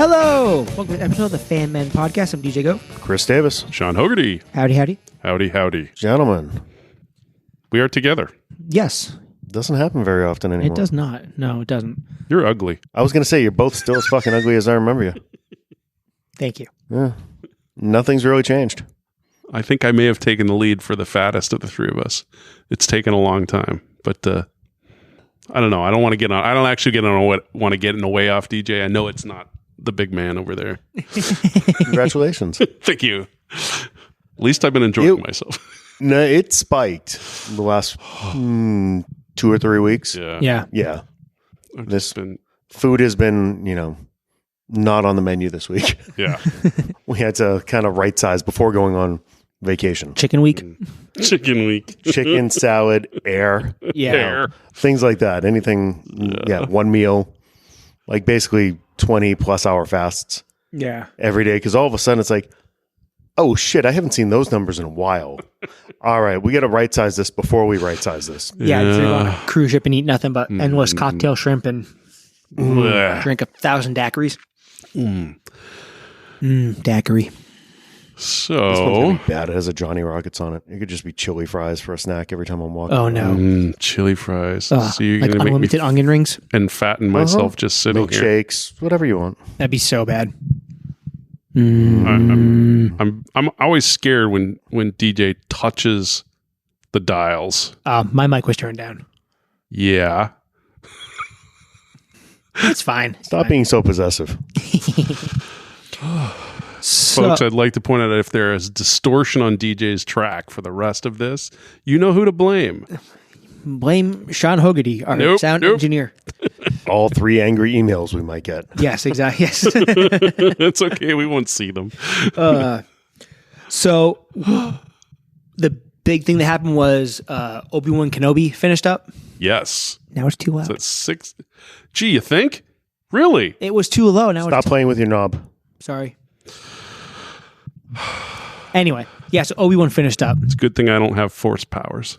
Hello! Welcome to an episode of the Fan Men Podcast. I'm DJ Go. Chris Davis. Sean Hogarty. Howdy, howdy. Howdy, howdy. Gentlemen. We are together. Yes. Doesn't happen very often anymore. It does not. No, it doesn't. You're ugly. I was going to say, you're both still as fucking ugly as I remember you. Thank you. Yeah. Nothing's really changed. I think I may have taken the lead for the fattest of the three of us. It's taken a long time, but I don't know. I don't want to get on. I don't actually want to get in the way off DJ. I know it's not the big man over there. Congratulations. Thank you. At least I've been enjoying myself. No, it spiked the last 2 or 3 weeks. Yeah. Yeah. Food has been, not on the menu this week. Yeah. We had to kind of right size before going on vacation. Chicken week. Chicken week. Chicken, salad, air. Yeah. Air. Things like that. Anything, one meal. Like basically 20 plus hour fasts Yeah. every day. Because all of a sudden it's like, oh shit, I haven't seen those numbers in a while. All right, we got to right size this before we right size this. Yeah. You're on a cruise ship and eat nothing but endless cocktail shrimp and drink 1,000 daiquiris. Daiquiri. This one's So, gonna be bad. It has a Johnny Rockets on it. It could just be chili fries for a snack every time I'm walking. Oh, no. chili fries. Ugh, So you're like going to make me unlimited onion rings. and fatten myself just sitting here. Milkshakes, whatever you want. That'd be so bad. I'm always scared when DJ touches the dials. My mic was turned down. Yeah. It's fine. Stop being so possessive. Folks, I'd like to point out that if there is distortion on DJ's track for the rest of this, you know who to blame. Blame Sean Hogarty, our sound engineer. All 3 angry emails we might get. Yes, exactly. Yes. It's okay. We won't see them. So the big thing that happened was Obi-Wan Kenobi finished up. Yes. Now it's too loud. So it's 6. Gee, you think? Really? It was too low. Now Stop playing with your knob. Sorry. Anyway, yeah. So Obi-Wan finished up. It's a good thing I don't have force powers.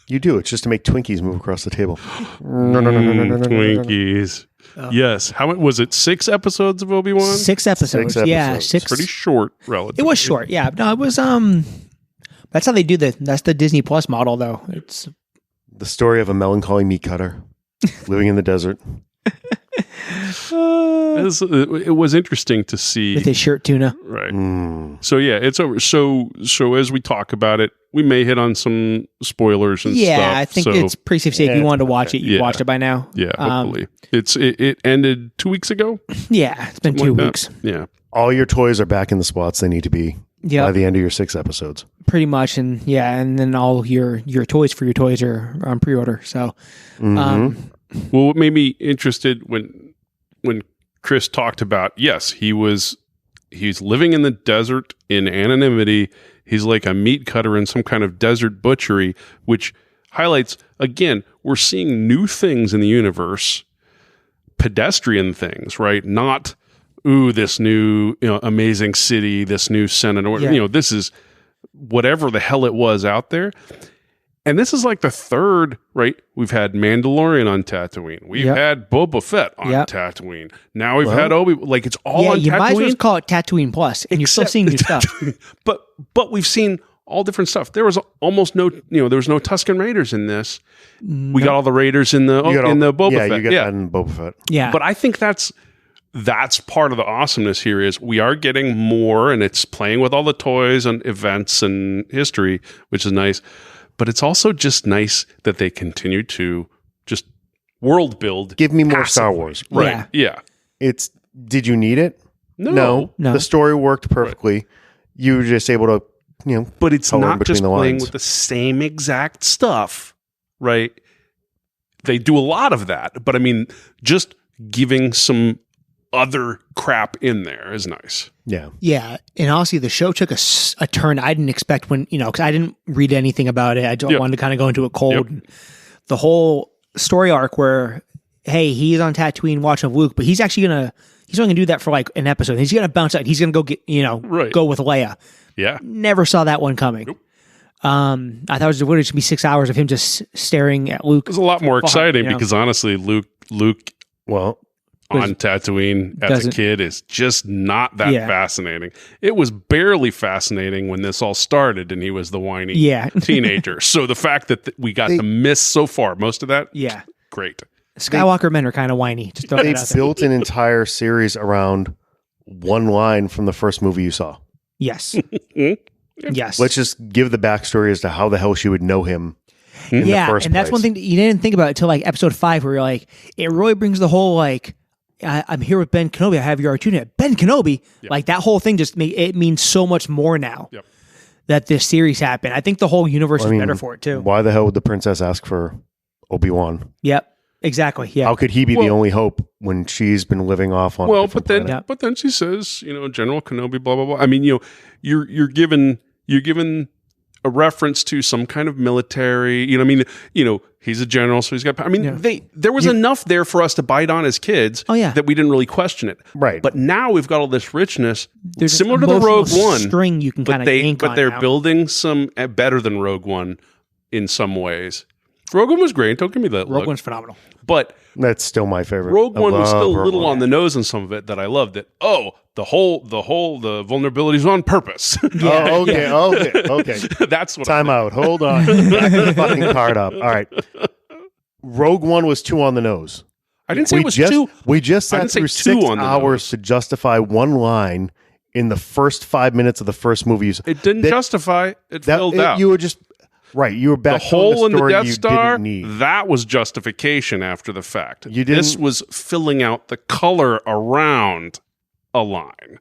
You do. It's just to make Twinkies move across the table. Twinkies. Yes. How was it? 6 episodes of Obi-Wan? 6 episodes. 6 Yeah, episodes. 6. Pretty short, relatively. It was short. Yeah. No, it was. That's how they do that's the Disney Plus model, though. It's The story of a melancholy meat cutter living in the desert. It was interesting to see. with his shirt tuna. Right. So yeah, it's over. So as we talk about it, we may hit on some spoilers and stuff. Yeah, I think it's pretty safe to say if you wanted to watch it, you Yeah. watched it by now. Yeah, hopefully. It ended 2 weeks ago. Yeah, it's been 2 Something like weeks. that. Yeah. All your toys are back in the spots they need to be Yeah, by the end of your 6 episodes. pretty much, and then all your toys for your toys are on pre-order. So, Well, what made me interested when Chris talked about, yes, he's living in the desert in anonymity. He's like a meat cutter in some kind of desert butchery, which highlights, again, we're seeing new things in the universe, pedestrian things, right? Not, this new amazing city, this new Senate, or this is whatever the hell it was out there. And this is like the third, right? We've had Mandalorian on Tatooine. We've had Boba Fett on Tatooine. Now we've had Obi. Like it's all on Tatooine. you might as well call it Tatooine Plus, and you're still seeing new stuff. But we've seen all different stuff. There was almost no, there was no Tusken Raiders in this. We got all the Raiders in the Boba Fett. Yeah, you got that in Boba Fett. Yeah, but I think that's part of the awesomeness here is we are getting more, and it's playing with all the toys and events and history, which is nice. But it's also just nice that they continue to just world build. Give me more passively. Star Wars. Right. Yeah. Did you need it? No. The story worked perfectly. Right. You were just able to, but it's not just playing lines. with the same exact stuff, right? They do a lot of that, but I mean, just giving some other crap in there is nice. Yeah. Yeah. And honestly, the show took a turn I didn't expect when, because I didn't read anything about it. I just wanted to kind of go into it cold. Yep. The whole story arc where, hey, he's on Tatooine watching Luke, but he's actually only going to do that for like an episode. He's going to bounce out. He's going to go get, go with Leia. Yeah. Never saw that one coming. Nope. I thought it was going to be 6 hours of him just staring at Luke. It was a lot more exciting because honestly, Luke, well, on Tatooine as a kid is just not that fascinating. It was barely fascinating when this all started and he was the whiny teenager. So the fact that we got to miss so far most of that, great. Skywalker men are kind of whiny. Just they built an entire series around one line from the first movie you saw. Yes. Yes. Let's just give the backstory as to how the hell she would know him. In the first and that's place. one thing that you didn't think about until like episode 5, where you're like, it really brings the whole like, I'm here with Ben Kenobi. I have your R2 Ben Kenobi. Yep. Like that whole thing it means so much more now that this series happened. I think the whole universe is better for it too. Why the hell would the princess ask for Obi-Wan? Yep. Exactly. Yeah. How could he be the only hope when she's been living off on? But then she says, General Kenobi, blah blah blah. I mean, you're given a reference to some kind of military. He's a general, so he's got. I mean, there was enough there for us to bite on as kids. That we didn't really question it. Right. But now we've got all this richness, there's similar to the Rogue One string you can kind of ink on. But they're building some better than Rogue One in some ways. Rogue One was great. Don't give me that. Rogue One's phenomenal. But that's still my favorite. Rogue One was still a little on the nose in some of it that I loved it. Oh, the vulnerabilities on purpose. Okay. That's what. Time out. Hold on. Back the fucking card up. All right. Rogue One was too on the nose. I didn't say it was too. We just sat through 6 hours to justify one line in the first 5 minutes of the first movie. It didn't justify. It filled out. You were just. Right, you were back the hole in the Death Star. Didn't need. That was justification after the fact. This was filling out the color around a line.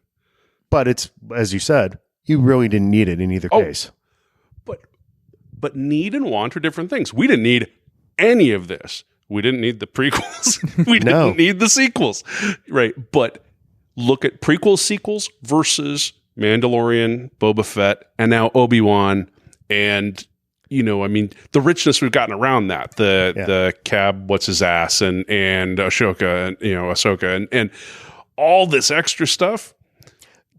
But it's, as you said, you really didn't need it in either case. But need and want are different things. We didn't need any of this. We didn't need the prequels. We didn't need the sequels. Right, but look at prequels, sequels versus Mandalorian, Boba Fett, and now Obi-Wan, and the richness we've gotten around that, the Cab, what's his ass, and Ashoka, and Ahsoka, and all this extra stuff.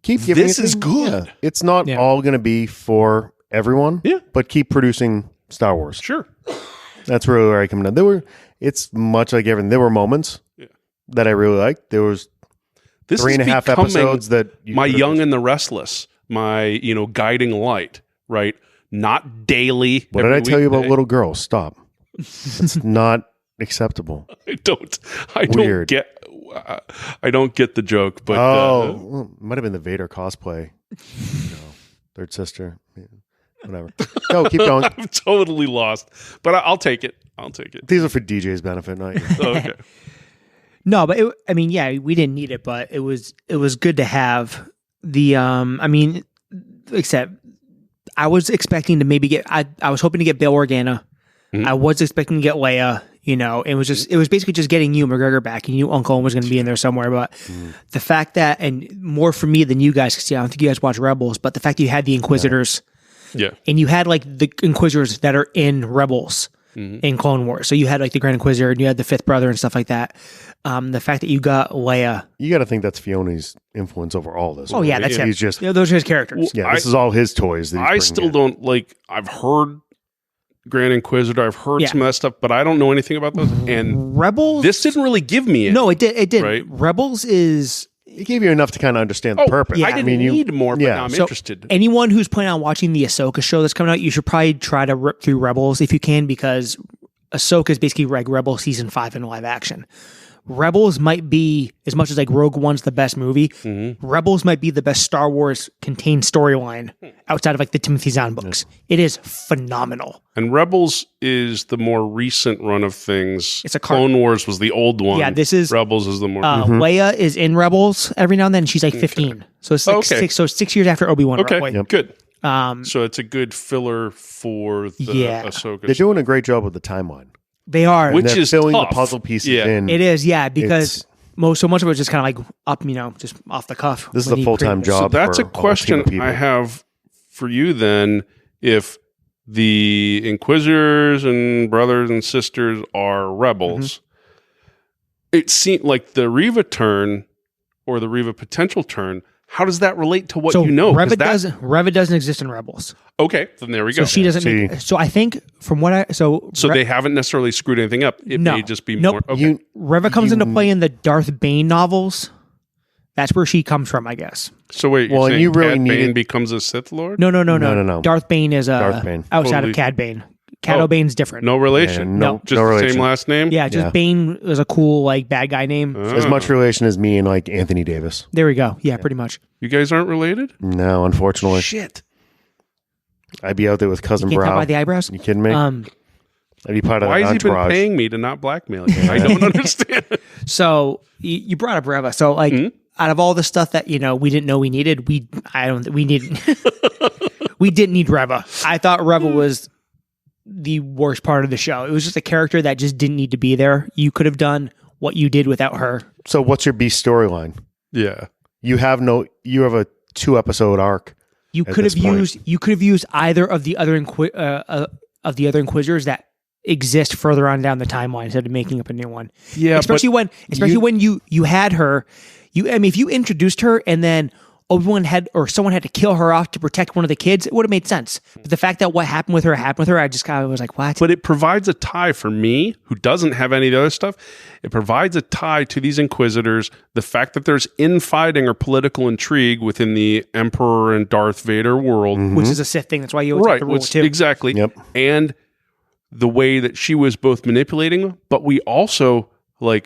Keep giving this is good. Yeah. It's not all going to be for everyone. Yeah, but keep producing Star Wars. Sure, that's really where I come down. It's much like everything. There were moments that I really liked. There was 3.5 episodes that my Young and the Restless, my guiding light, right. Not daily. What did I tell you about little girls? Stop. It's not acceptable. I don't get the joke, but might have been the Vader cosplay. Third sister. Whatever. No, keep going. I'm totally lost, but I'll take it. These are for DJ's benefit, not yours. Okay. No, but we didn't need it, but it was good to have the. Except. I was expecting to maybe get. I was hoping to get Bail Organa. Mm-hmm. I was expecting to get Leia. It was basically just getting Ewan McGregor back. You knew Uncle Owen was going to be in there somewhere. But the fact that, and more for me than you guys, because I don't think you guys watch Rebels, but the fact that you had the Inquisitors, and you had like the Inquisitors that are in Rebels in Clone Wars. So you had like the Grand Inquisitor, and you had the Fifth Brother and stuff like that. The fact that you got Leia, you got to think that's Fiona's influence over all this. Oh yeah, that's him. He's just those are his characters. This is all his toys. I still don't like. I've heard Grand Inquisitor. I've heard some of that stuff, but I don't know anything about those. And Rebels, this didn't really give me it. No, it did. It did. Right? Rebels is. It gave you enough to kind of understand the purpose. Yeah. I didn't need more, but now I'm interested. Anyone who's planning on watching the Ahsoka show that's coming out, you should probably try to rip through Rebels if you can, because Ahsoka is basically like Rebels season 5 in live action. Rebels might be, as much as like Rogue One's the best movie, Rebels might be the best Star Wars contained storyline outside of like the Timothy Zahn books. It is phenomenal. And Rebels is the more recent run of things. It's Clone Wars was the old one. Yeah, this is Rebels is the more. Leia is in Rebels every now and then. She's like 15, so 6 years after Obi-Wan. Okay, roughly. Good. So it's a good filler for the Ahsoka. They're doing a great job with the timeline. They are, which is filling tough. The puzzle pieces in. It is, because so much of it is just kind of like up, just off the cuff. This is a full-time job. So that's a question I have for you then. If the Inquisitors and brothers and sisters are rebels, it seemed like the Reva turn or the Reva potential turn how does that relate to what so you know? Reva doesn't exist in Rebels. Okay, then there we go. So she doesn't. So I think from what I so they haven't necessarily screwed anything up. It may just be more. Okay. Reva comes into play in the Darth Bane novels. That's where she comes from, I guess. So wait, you're saying you really Cad Bane becomes a Sith Lord? No. Darth Bane is outside of Cad Bane. Cad O'Bane's different. No relation. Yeah, just no the relation. same last name. Yeah, just Bane is a cool bad guy name. As much relation as me and Anthony Davis. There we go. Yeah, pretty much. You guys aren't related? No, unfortunately. Shit. I'd be out there with cousin Brow. Can't tell by the eyebrows. You kidding me? I'd be part of Why the has he been paying me to not blackmail you? I don't understand. So you brought up Reva. So out of all the stuff that we didn't know we needed, we didn't need Reva. I thought Reva was the worst part of the show. It was just a character that just didn't need to be there. You could have done what you did without her. So what's your Beast storyline? Yeah. You have a 2-episode arc. You could have used either of the other Inquisitors that exist further on down the timeline instead of making up a new one. Yeah, especially when you had her. If you introduced her and then Obi-Wan someone had to kill her off to protect one of the kids, it would have made sense. But the fact that what happened with her, I just kind of was like, what? But it provides a tie for me, who doesn't have any of the other stuff. It provides a tie to these Inquisitors. The fact that there's infighting or political intrigue within the Emperor and Darth Vader world. Which is a Sith thing. That's why you always have the rule too. Exactly. Yep. And the way that she was both manipulating, but we also, I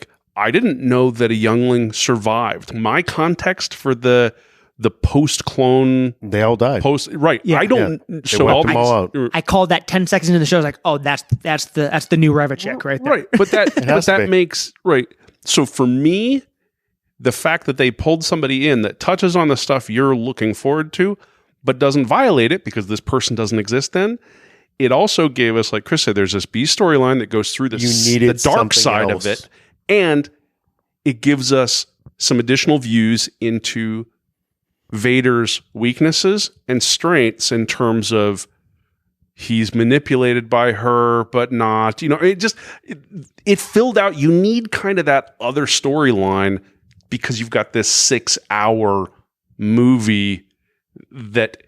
didn't know that a youngling survived. My context for the post-clone... They all died. Right. Yeah. I don't... Yeah. So wiped them all out. I called that 10 seconds into the show. I was like, oh, that's the new Reva chick right there. Right. But that makes... Right. So for me, the fact that they pulled somebody in that touches on the stuff you're looking forward to, but doesn't violate it because this person doesn't exist then, it also gave us, like Chris said, there's this B storyline that goes through the dark side of it, and it gives us some additional views into Vader's weaknesses and strengths in terms of he's manipulated by her, but not, it filled out. You need kind of that other storyline because you've got this 6-hour movie that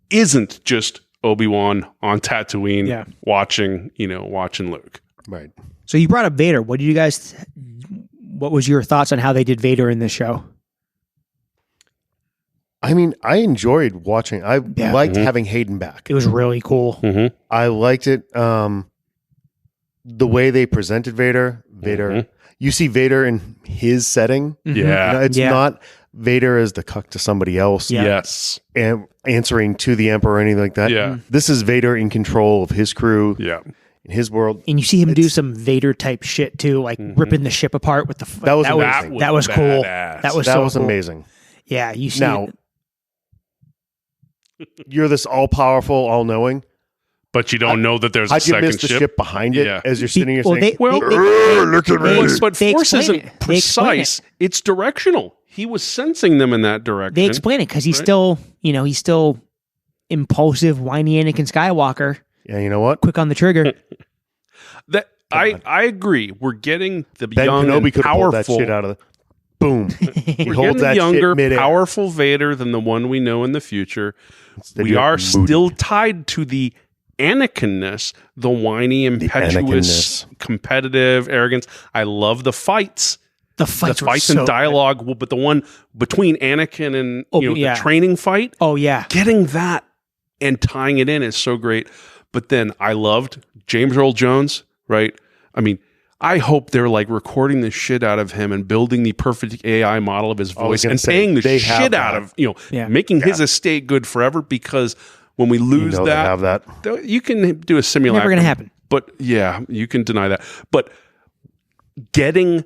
isn't just Obi-Wan on Tatooine watching Luke. Right. So you brought up Vader. What was your thoughts on how they did Vader in this show? I mean, I enjoyed watching. I liked having Hayden back. It was really cool. Mm-hmm. I liked it. The way they presented Vader. You see Vader in his setting. Yeah. It's not Vader as the cuck to somebody else. Yeah. Yes. And answering to the Emperor or anything like that. Yeah. This is Vader in control of his crew. Yeah. In his world. And you see him do some Vader type shit too, like ripping the ship apart with the... That was amazing. That was cool. That was cool. Amazing. Yeah, you see now, you're this all-powerful, all-knowing. But you don't know that there's a second ship. How'd you miss the ship behind it as you're sitting here saying, look at me. But they Force isn't precise. It's directional. He was sensing them in that direction. They explain it because he's still impulsive, whiny Anakin Skywalker. Yeah, you know what? Quick on the trigger. I agree. We're getting the Ben young Kenobi and powerful. That shit out of the boom. We're getting the younger, powerful Vader than the one we know in the future. We are still tied to the Anakinness, the whiny, impetuous, competitive arrogance. I love the fights. The fights and dialogue, but the one between Anakin and the training fight. Oh yeah, getting that and tying it in is so great. But then I loved James Earl Jones. Right? I mean, I hope they're recording the shit out of him and building the perfect AI model of his voice and paying the shit out of making his estate good forever. Because when we lose you can do a simulacrum. Never going to happen. But yeah, you can deny that. But getting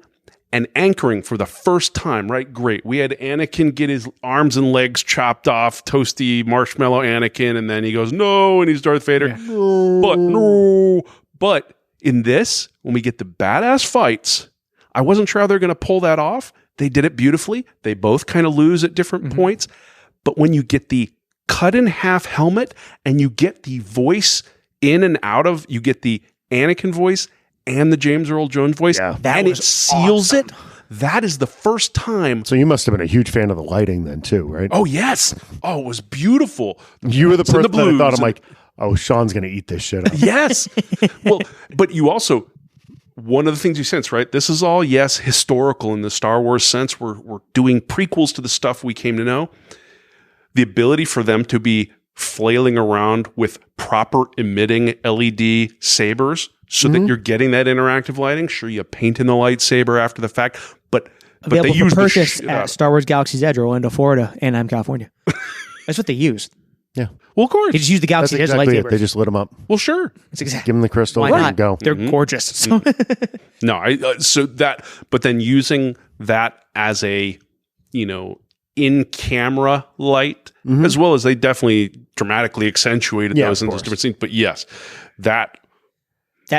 and anchoring for the first time, right? Great. We had Anakin get his arms and legs chopped off, toasty marshmallow Anakin, and then he goes, no, and he's Darth Vader. Yeah. But in this, when we get the badass fights, I wasn't sure how they're going to pull that off. They did it beautifully. They both kind of lose at different points. But when you get the cut in half helmet and you get the voice in and out of, you get the Anakin voice and the James Earl Jones voice, and it seals it. that is the first time. So you must have been a huge fan of the lighting then too, right? Oh yes. Oh, it was beautiful. You were the person that I thought, I'm like, oh, Sean's going to eat this shit up. Yes. Well, but you also, one of the things you sense, right? This is all, yes, historical in the Star Wars sense. We're doing prequels to the stuff we came to know. The ability for them to be flailing around with proper emitting LED sabers so that you're getting that interactive lighting. Sure, you paint in the lightsaber after the fact, but Available they use for purchase at Star Wars Galaxy's Edge, Orlando, Florida, Anaheim, California. That's what they used. Yeah. Well, of course. They just used the Galaxy's Edge exactly lightsabers. They just lit them up. Well, sure. That's exactly. Give them the crystal Why not? and go. They're gorgeous. So No, so that, but then using that as a, in-camera light, as well as they definitely dramatically accentuated those in those different scenes. But yes, that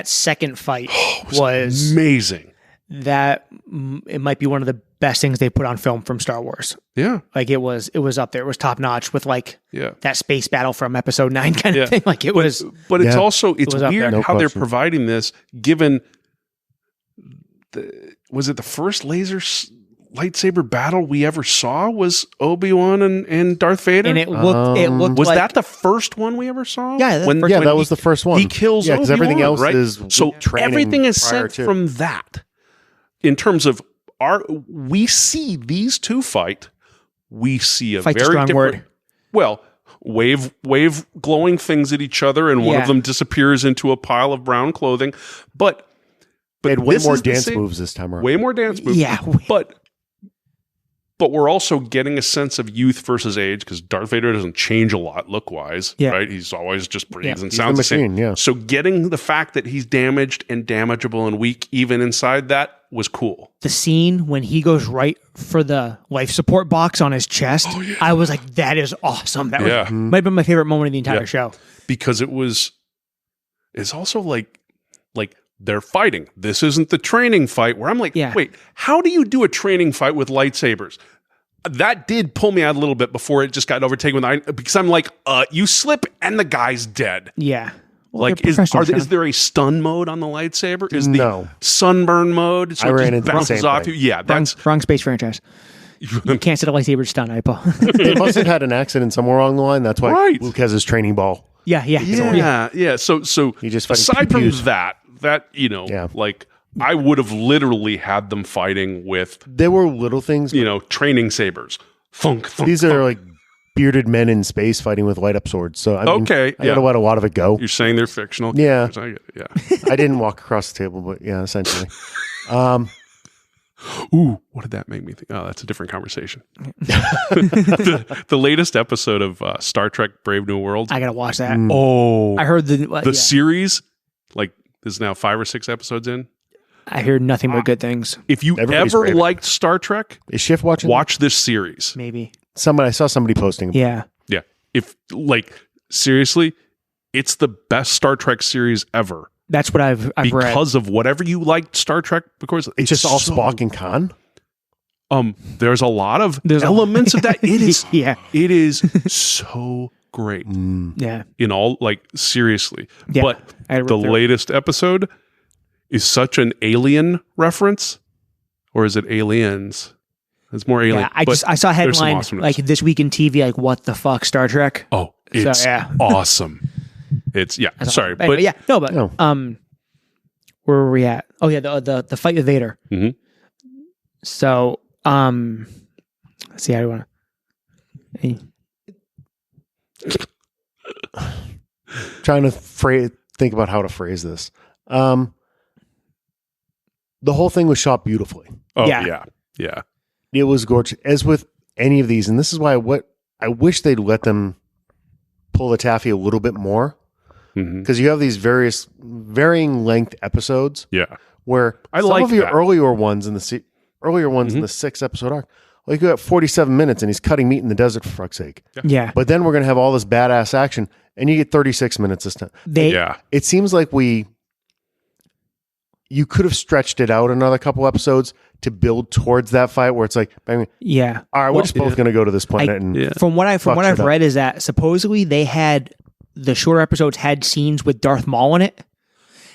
second fight was amazing. It might be one of the best things they put on film from Star Wars. Yeah. Like it was up there. It was top notch with that space battle from episode 9 kind of thing. Like it was. But it's also, it's there. weird No how they're question. providing this given was it the first lightsaber battle we ever saw was Obi-Wan and Darth Vader? And it looked was like, that the first one we ever saw? Yeah, that was the first one. He kills because Obi-Wan, everything else right? is so training everything is prior sent to. from that. In terms of we see these two fight. We see a Fight's a very strong different. word. Well, wave glowing things at each other, and one of them disappears into a pile of brown clothing. But They had way this more is the dance same- moves this time around. Way more dance moves. Yeah. But we're also getting a sense of youth versus age because Darth Vader doesn't change a lot look-wise, right? He's always just breathes and He's sounds the the same. machine, yeah. So getting the fact that he's damaged and damageable and weak even inside that was cool. the scene when he goes right for the life support box on his chest. I was like, that is awesome. That might have been my favorite moment of the entire show. Because it's also like they're fighting. This isn't the training fight where I'm like, wait, how do you do a training fight with lightsabers? That did pull me out a little bit before it just got overtaken because I'm like, you slip and the guy's dead. Yeah. Well, Like, is there a stun mode on the lightsaber? Is the sunburn mode? So I ran it into just the bounces same off thing. you. Yeah, that's wrong space franchise. You can't set a lightsaber stun, Ipo. They must have had an accident somewhere along the line. That's why Luke has his training ball. Yeah. So He just aside from confused. that like I would have literally had them fighting with There were little things. training sabers. Thunk, thunk, These thunk. are like bearded men in space fighting with light up swords. So I mean, I gotta let a lot of it go. You're saying they're fictional? Yeah. characters. I get it, yeah. I didn't walk across the table, but yeah, essentially. Ooh, what did that make me think? Oh, that's a different conversation. the latest episode of Star Trek Brave New World. I got to watch that. Oh, I heard the series, like this is now 5 or 6 episodes in. I hear nothing but good things. If you Everybody's ever raving. liked Star Trek, Is Shift watching? watch this series. Maybe. I saw somebody posting. Yeah. Yeah. If seriously, it's the best Star Trek series ever. That's what I've read. Because of whatever you liked Star Trek, because It's just all Spock and Khan. There's a lot of There's elements of that. It is it is so great. Yeah. In all, like, seriously. Yeah. But I read the through it. latest episode is such an alien reference, or is it aliens? It's more alien. Yeah, I saw there's some headline awesomeness. like this week in TV, like what the fuck Star Trek? Oh, it's awesome. It's sorry, Anyway, but yeah, where were we at? Oh yeah, the fight with Vader. Mhm. So let's see how do you want Trying to think about how to phrase this. The whole thing was shot beautifully. oh Yeah. yeah. It was gorgeous, as with any of these, and this is why I wish they'd let them pull the taffy a little bit more, because you have these varying length episodes. Yeah. Where I some like of your that. earlier ones in the 6 episode arc, like you got 47 minutes and he's cutting meat in the desert for fuck's sake. Yeah. But then we're gonna have all this badass action, and you get 36 minutes this time. It seems like you could have stretched it out another couple episodes to build towards that fight where it's like, bang, Yeah. all right, we're just both going to go to this planet. From what I've shit up. read is that supposedly they had the shorter episodes had scenes with Darth Maul in it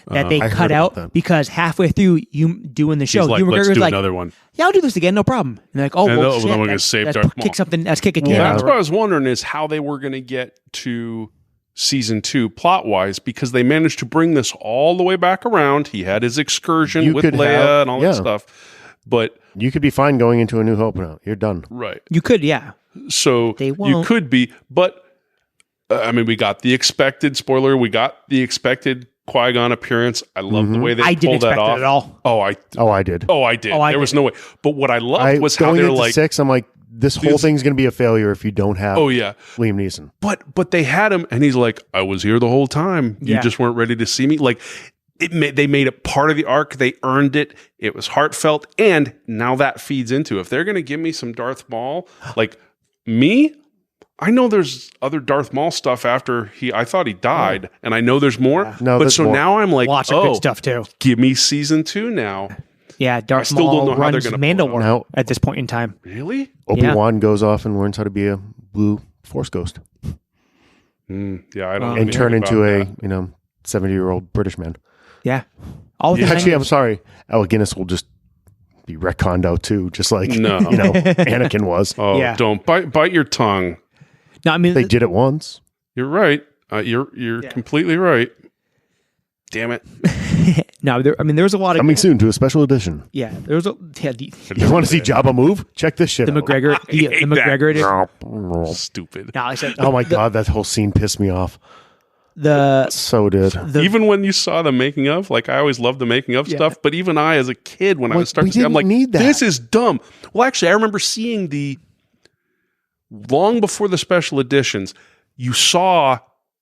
that they I cut heard about out that. because halfway through you doing the show, He's like, Ewan let's McGregor's do like, another one. yeah, I'll do this again, no problem. And they're like, oh, And well, then shit, we're gonna that's, save that's Darth Maul. kick something. That's kick a can. Yeah. That's what I was wondering is how they were going to get to season 2 plot wise, because they managed to bring this all the way back around. He had his excursion You with could Leia have- and all yeah. that stuff. But You could be fine going into A New Hope now. You're done. right. You could, yeah. So They you won't. could be, but I mean, we got the expected spoiler. We got the expected Qui-Gon appearance. I love the way they I didn't pulled that expect it off. at all. Oh, I did. Oh, I did. There was no way. But what I loved was how going they're into like, 6, I'm like, this whole thing's going to be a failure if you don't have oh yeah. Liam Neeson. But they had him, and he's like, I was here the whole time. You Yeah. just weren't ready to see me. Like they made it part of the arc. They earned it. It was heartfelt, and now that feeds into if they're going to give me some Darth Maul, like me. I know there's other Darth Maul stuff after I thought he died, and I know there's more. No, but there's so more. now I'm like, Lots of good stuff, too. Give me season 2 now. Yeah, Darth still don't Maul know how they're runs gonna pull it Mandalore off. at this point in time. Really? Obi-Wan goes off and learns how to be a blue Force ghost Yeah, I don't. know and turn anything into about a that. 70-year-old British man. Yeah. All the Actually, I'm sorry. Alec Guinness will just be retconned out too, just like No. Anakin was. Oh, Yeah. don't bite your tongue. No, I mean, They did it once. You're right. You're completely right. Damn it. no, there was a lot of Coming soon to a special edition. yeah. There was the You want to see Jabba move? Check this shit out. McGregor the hate McGregor edition. Stupid. No, I said Oh my god, that whole scene pissed me off. the So did. Even when you saw the making of, like I always loved the making of stuff, but even I, as a kid, when I Like, was starting we to see, I'm didn't like, need that. this is dumb. Well, actually, I remember seeing long before the special editions, you saw,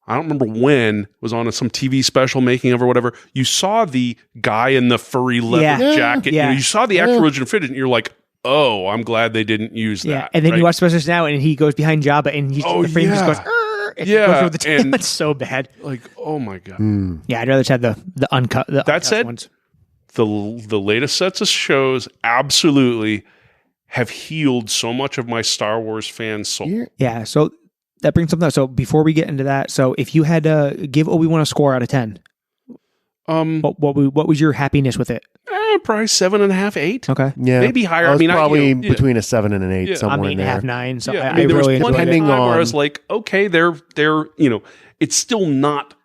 I don't remember when, it was on some TV special making of or whatever, you saw the guy in the furry leather Yeah. jacket. Yeah. You saw the actual original footage, and you're like, oh, I'm glad they didn't use yeah, that. and then right? you watch specials now, and he goes behind Jabba, and the frame just goes. And he goes over the tail. and- It's so bad. Like, oh my God. Yeah, I'd rather just have the uncut. The That uncut said, ones. The latest sets of shows absolutely have healed so much of my Star Wars fan soul. Yeah, so that brings something up. So before we get into that, so if you had to give Obi-Wan a score out of 10, what was your happiness with it? Probably 7.5, 8. Okay, Yeah, Maybe higher. I was I mean, probably yeah. between a 7 and an 8, Yeah. somewhere I'm in 8.5, there. 9. So Yeah, I there was really plenty enjoyed of it. Depending time where I on- was like, okay, they're it's still not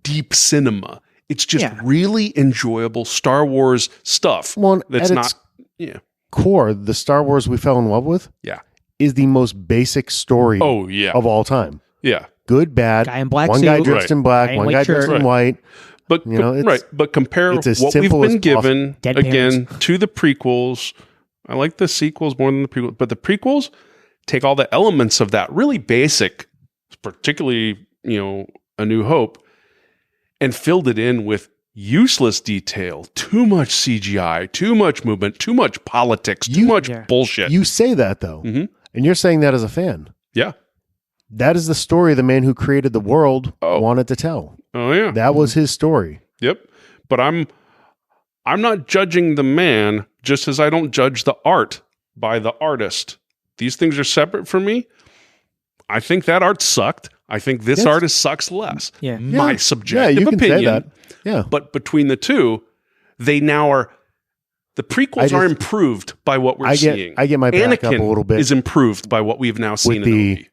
deep cinema. It's just really enjoyable Star Wars stuff. Well, That's at not. its Yeah. core, the Star Wars we fell in love with Yeah. is the most basic story Oh yeah. of all time. Yeah. Good, bad. Guy in black one suit. guy dressed Right. in black, Guy in one white guy dressed shirt. in white. But You know, it's- right. But compare it's as what we've simple as been given Dead again to the prequels. I like the sequels more than the prequels, but the prequels take all the elements of that really basic, particularly A New Hope, and filled it in with useless detail, too much CGI, too much movement, too much politics, too much bullshit. You say that though, Mhm. and you're saying that as a fan. Yeah. That is the story the man who created the world wanted to tell. Oh yeah. That was his story. Yep. But I'm not judging the man, just as I don't judge the art by the artist. These things are separate for me. I think that art sucked. I think this Yes. artist sucks less. Yeah. My Yeah, subjective you can opinion. say that. Yeah. But between the two, they now are. The prequels are improved by what we're seeing. I get my back up Anakin a little bit is improved by what we've now seen with in the Obi.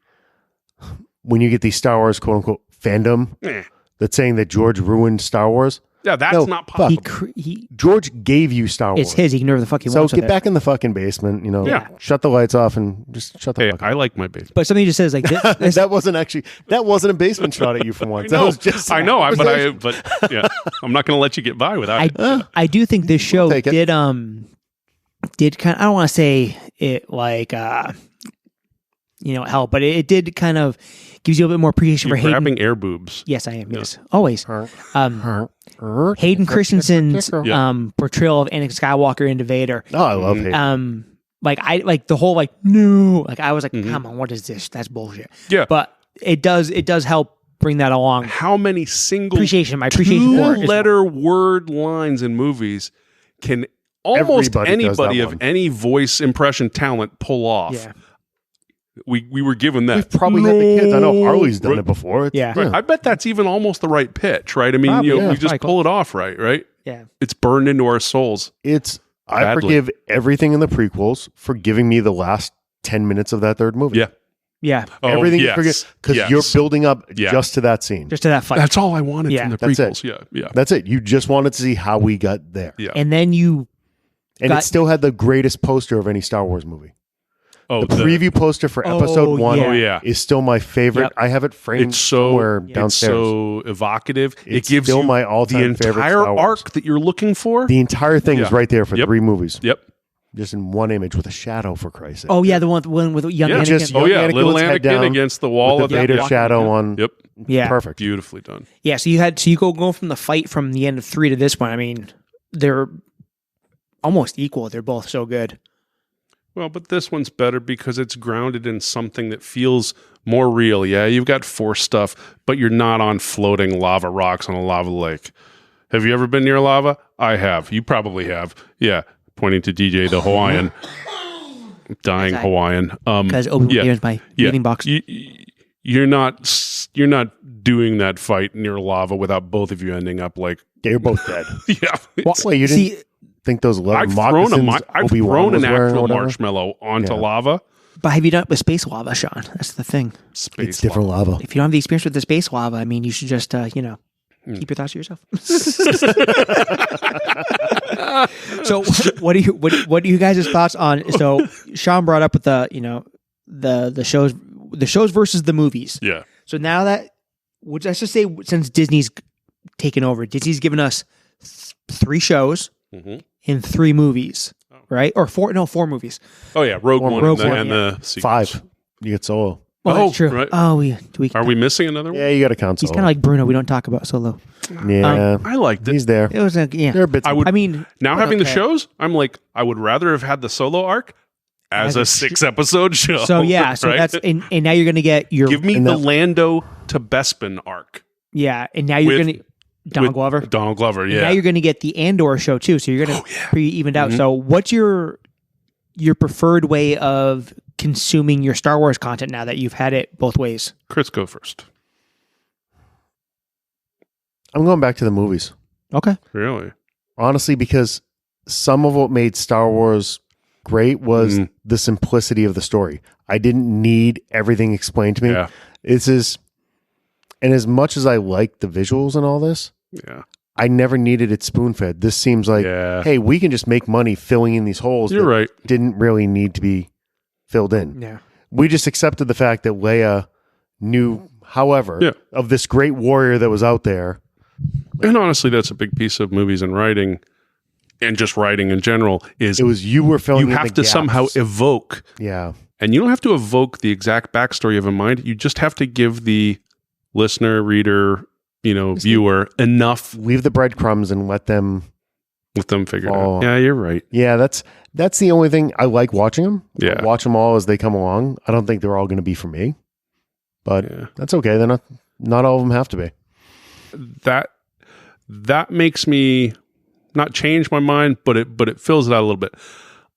when you get the Star Wars quote unquote fandom Eh. that's saying that George ruined Star Wars. Yeah, that's No, not fuck. possible. George gave you Star Wars. It's his. He can do whatever the fuck he So wants with get it. back in the fucking basement, Yeah. shut the lights off and just shut the Hey, fuck I up. like my basement. But something you just said is like this. That wasn't a basement shot at you for once. That was just I know, but yeah, I'm not going to let you get by without it. I do think this show take it. did kind of, I don't want to say it like help, but it did kind of gives you a bit more appreciation You're for Hayden. grabbing air boobs. Yes, I am. Yes, always. Hayden Hayden Christensen's Yeah. portrayal of Anakin Skywalker into Vader. Oh, I love Hayden. I like the whole no, like I was like, Mm-hmm. come on, what is this? That's bullshit. Yeah. But it does help bring that along. How many single My appreciation for it is two-letter word lines in movies can almost Everybody does that anybody of one. any voice impression talent pull off? Yeah. We were given that. We've probably had the kids. I know Harley's done it before. Yeah. Right. I bet that's even almost the right pitch, right? I mean, Probably, we just pull it off, right? Yeah. It's burned into our souls. I Badly. forgive everything in the prequels for giving me the last 10 minutes of that third movie. Yeah. Yeah. Everything you forget because you're building up just to that scene. Just to that fight. That's all I wanted from the That's prequels. it. Yeah. That's it. You just wanted to see how we got there. Yeah. And then It still had the greatest poster of any Star Wars movie. Oh, the preview poster for episode 1 yeah. is still my favorite. Yep. I have it framed somewhere downstairs. It's so evocative. It's it gives still you my all-time the favorite entire Star Wars. arc that you're looking for. The entire thing is right there for 3 movies. Yep. Just in one image with a shadow, for Christ's sake. Oh yeah, the one with young Anakin. Just Oh yeah, Anakin little with his head Anakin down against the wall with of the Vader that shadow on. Yep. Yeah. Perfect. Beautifully done. Yeah, so you go from the fight from the end of 3 to this one. I mean, they're almost equal. They're both so good. Well, but this one's better because it's grounded in something that feels more real. Yeah, you've got Force stuff, but you're not on floating lava rocks on a lava lake. Have you ever been near lava? I have. You probably have. Yeah, pointing to DJ the Hawaiian, dying Hawaiian. Because Obi-Wan is my breathing box. You're not doing that fight near lava without both of you ending up like They're both dead. yeah. Wait, you didn't think those leather moccasins I've Obi-Wan thrown was an wearing or actual whatever? marshmallow onto lava. But have you done it with space lava, Sean? That's the thing. Space It's different lava. If you don't have the experience with the space lava, I mean, you should just keep your thoughts to yourself. So, what are you guys' thoughts on? So, Sean brought up with the shows versus the movies. Yeah. So now that, let's just say, since Disney's taken over, Disney's given us 3 shows in 3 movies, right? Or 4 movies. Oh yeah, Rogue One and the sequels. 5. You get Solo. Well, that's true. Right. Oh, Are we missing another one? Yeah, you got to count He's Solo. kind of like Bruno. We don't talk about Solo. Yeah, I liked it. he's there. It was There are bits. I mean, Now having the shows, I'm like, I would rather have had the Solo arc as a 6-episode show. So yeah, so right? that's and now you're gonna get your Give me the Lando to Bespin arc. Yeah, and now you're gonna Donald Glover. Donald Glover, And yeah. now you're gonna get the Andor show too. So you're gonna pretty evened out. Mm-hmm. So what's your preferred way of consuming your Star Wars content now that you've had it both ways? Chris, go first. I'm going back to the movies. Okay. Really? Honestly, because some of what made Star Wars great was the simplicity of the story. I didn't need everything explained to me. Yeah. And as much as I like the visuals and all this, I never needed it spoon-fed. This seems like, hey, we can just make money filling in these holes You're that right. didn't really need to be filled in. Yeah. We just accepted the fact that Leia knew, however, of this great warrior that was out there. And honestly, that's a big piece of movies and writing, and just writing in general, is It was you were filling you in have the to gaps. somehow evoke. Yeah. And you don't have to evoke the exact backstory of a mind. You just have to give the listener, reader, viewer enough. Leave the breadcrumbs and let them figure it out. Yeah, you're right. Yeah, that's the only thing I like watching them. Yeah. I'll watch them all as they come along. I don't think they're all going to be for me, but that's okay. They're not all of them have to be. That makes me not change my mind, but it fills it out a little bit.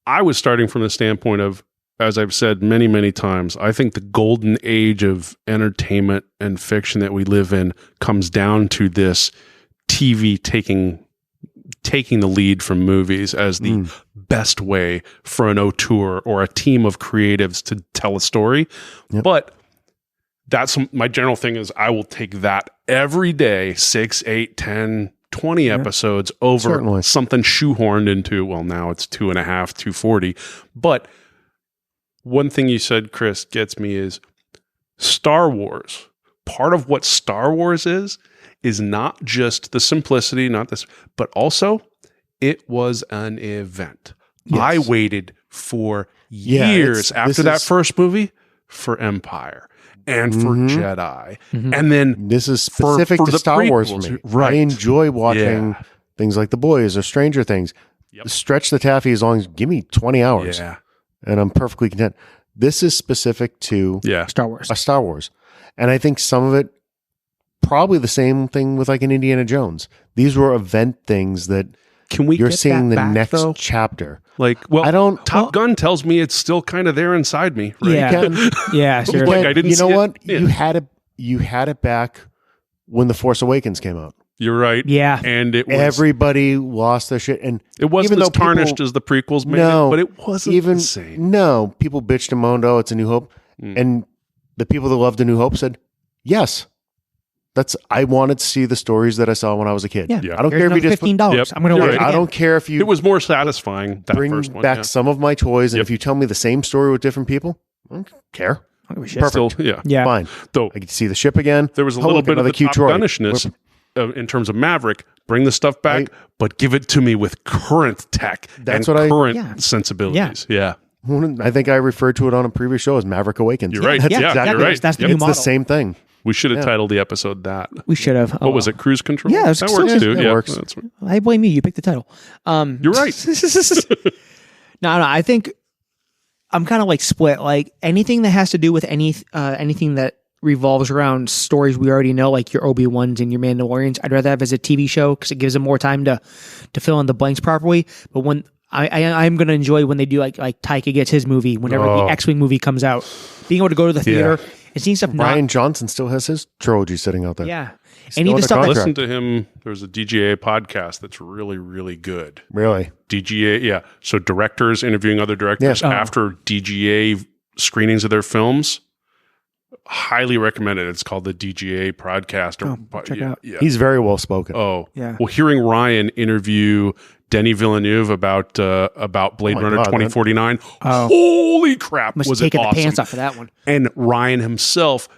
I was starting from the standpoint of, as I've said many, many times, I think the golden age of entertainment and fiction that we live in comes down to this TV taking the lead from movies as the best way for an auteur or a team of creatives to tell a story. Yep. But that's my general thing is I will take that every day, 6, 8, 10, 20 episodes over something shoehorned into, well, now it's 2.5, 240. But one thing you said, Chris, gets me is Star Wars. Part of what Star Wars is not just the simplicity, not this, but also it was an event. Yes. I waited for years after that first movie for Empire and for Jedi. And then this is specific to Star Wars for me. Right. I enjoy watching things like The Boys or Stranger Things. Yep. Stretch the taffy as long as give me 20 hours. Yeah. And I'm perfectly content. This is specific to Star Wars. A Star Wars. And I think some of it, probably the same thing with like an Indiana Jones. These were event things that Can we You're get seeing that the back, next though? chapter. Like, well, I don't. Top Gun tells me it's still kind of there inside me. Right? Yeah. Yeah. Sure. Like, I didn't You know see it. what? Yeah. You had it back when The Force Awakens came out. You're right. Yeah. And it was Everybody lost their shit, and it wasn't even as though people- tarnished as the prequels made No, it, but it wasn't even the same. no. People bitched and moaned, "Oh, it's A New Hope," and the people that loved A New Hope said, "Yes, I wanted to see the stories that I saw when I was a kid. Yeah. I don't care if you just $15. Yep. I'm going to You're watch right. it I again. don't care if you It was more satisfying that bring first one. back yeah. some of my toys, and Yep. if you tell me the same story with different people, I don't care. I don't give a shit. Perfect. Still, yeah. Yeah. Fine. Though I get to see the ship again. there was a Oh, little look, bit of another the cute Top droid. Gunnishness in terms of Maverick. Bring the stuff back, but give it to me with current tech That's and what I- current Yeah. sensibilities. Yeah. I think I referred to it on a previous show as Maverick Awakens. You're right. That's Yeah, exactly you're right. right. That's the Yep. new It's model. the same thing. We should have titled the episode that. We should have. What was it? Cruise control? Yeah, it was that still works good. too. It Yeah, works. That's, I blame you. You picked the title. you're right. No. I think I'm kind of like split. Like anything that has to do with anything that revolves around stories we already know, like your Obi-Wans and your Mandalorians, I'd rather have as a TV show because it gives them more time to fill in the blanks properly. But when I'm going to enjoy when they do like Taika gets his movie whenever the X-Wing movie comes out, being able to go to the theater and seeing stuff. Ryan Johnson still has his trilogy sitting out there. Yeah. Still Any of the under stuff contract. Listen to him. There's a DGA podcast that's really, really good. Really? DGA, yeah. So directors interviewing other directors Yeah. after DGA screenings of their films. Highly recommended. It's called the DGA podcast. check it out. Yeah. He's very well spoken. Oh, Yeah. Well, hearing Ryan interview Denis Villeneuve about Blade my Runner God, 2049. Oh. Holy crap! Must Was have it taken awesome? the pants off of that one. And Ryan himself,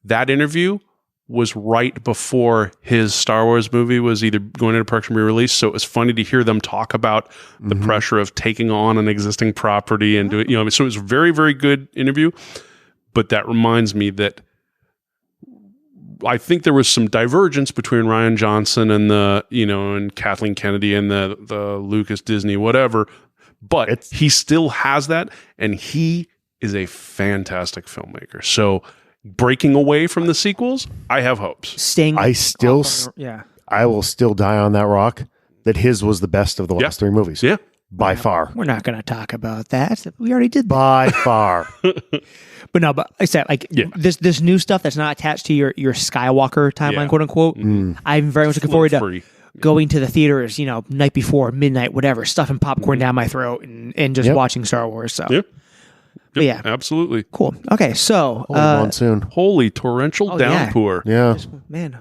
that interview was right before his Star Wars movie was either going into production or re-release. So it was funny to hear them talk about the pressure of taking on an existing property and doing, so it was a very, very good interview. But that reminds me that I think there was some divergence between Ryan Johnson and and Kathleen Kennedy and the Lucas Disney, whatever. But he still has that, and he is a fantastic filmmaker. So breaking away from the sequels, I have hopes. I will still die on that rock that his was the best of the last three movies. Yeah. By far. We're not going to talk about that. We already did that. By far. But no, but I said this new stuff that's not attached to your Skywalker timeline, quote unquote. I'm very much looking forward to going to the theaters, night before, midnight, whatever, stuffing popcorn down my throat and just watching Star Wars. So Yep, yeah, absolutely. Cool. Okay, so Holy monsoon. Holy torrential downpour. Yeah. Man.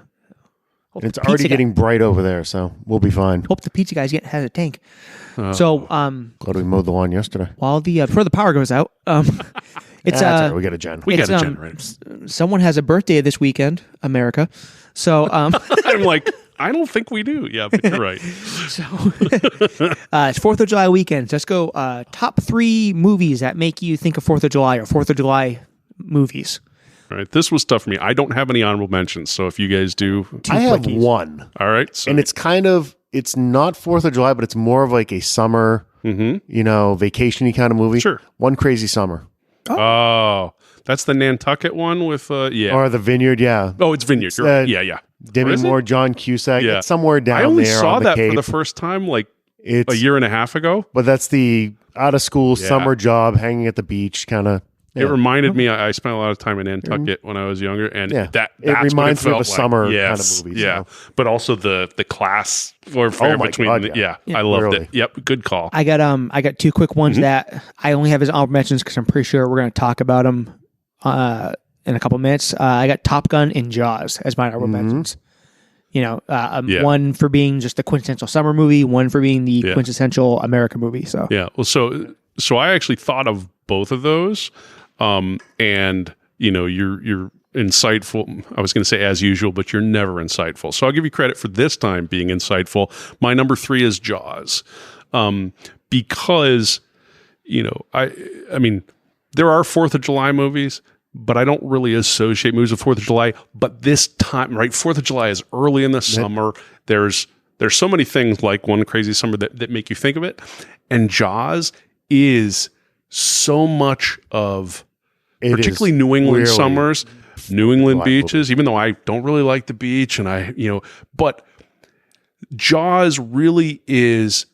It's already getting bright over there, so we'll be fine. Hope the pizza guys has a tank. Glad we mowed the lawn yesterday. While before the power goes out, it's That's all right. We got a gen. We got a generator. Someone has a birthday this weekend, America. So I'm like, I don't think we do. Yeah, but you're right. So it's 4th of July weekend. So let's go top 3 movies that make you think of 4th of July or 4th of July movies. All right. This was tough for me. I don't have any honorable mentions. So if you guys do. I have one. All right. So. And it's it's not 4th of July, but it's more of like a summer, vacation-y kind of movie. Sure. One Crazy Summer. Oh, that's the Nantucket one with, Or The Vineyard, yeah. Oh, it's Vineyard. Yeah. Demi Moore, John Cusack. Yeah. It's somewhere down there. I only saw on the that Cape. for the first time like a year and a half ago. But that's the out-of-school summer job, hanging at the beach kind of. It reminded me, I spent a lot of time in Nantucket when I was younger, and that's it reminds what me of a summer like. kind of movie. Yeah, but also the class warfare between. I loved it. Yep, good call. I got 2 quick ones that I only have as honorable mentions because I'm pretty sure we're going to talk about them in a couple minutes. I got Top Gun and Jaws as my honorable mentions. One for being just the quintessential summer movie, one for being the quintessential American movie. So well, so I actually thought of both of those. And you're insightful. I was going to say as usual, but you're never insightful. So I'll give you credit for this time being insightful. My number 3 is Jaws. Because, I mean, there are 4th of July movies, but I don't really associate movies with 4th of July. But this time, right? 4th of July is early in the summer. There's so many things like One Crazy Summer that make you think of it. And Jaws is so much of particularly New England summers, New England beaches, even though I don't really like the beach but Jaws really is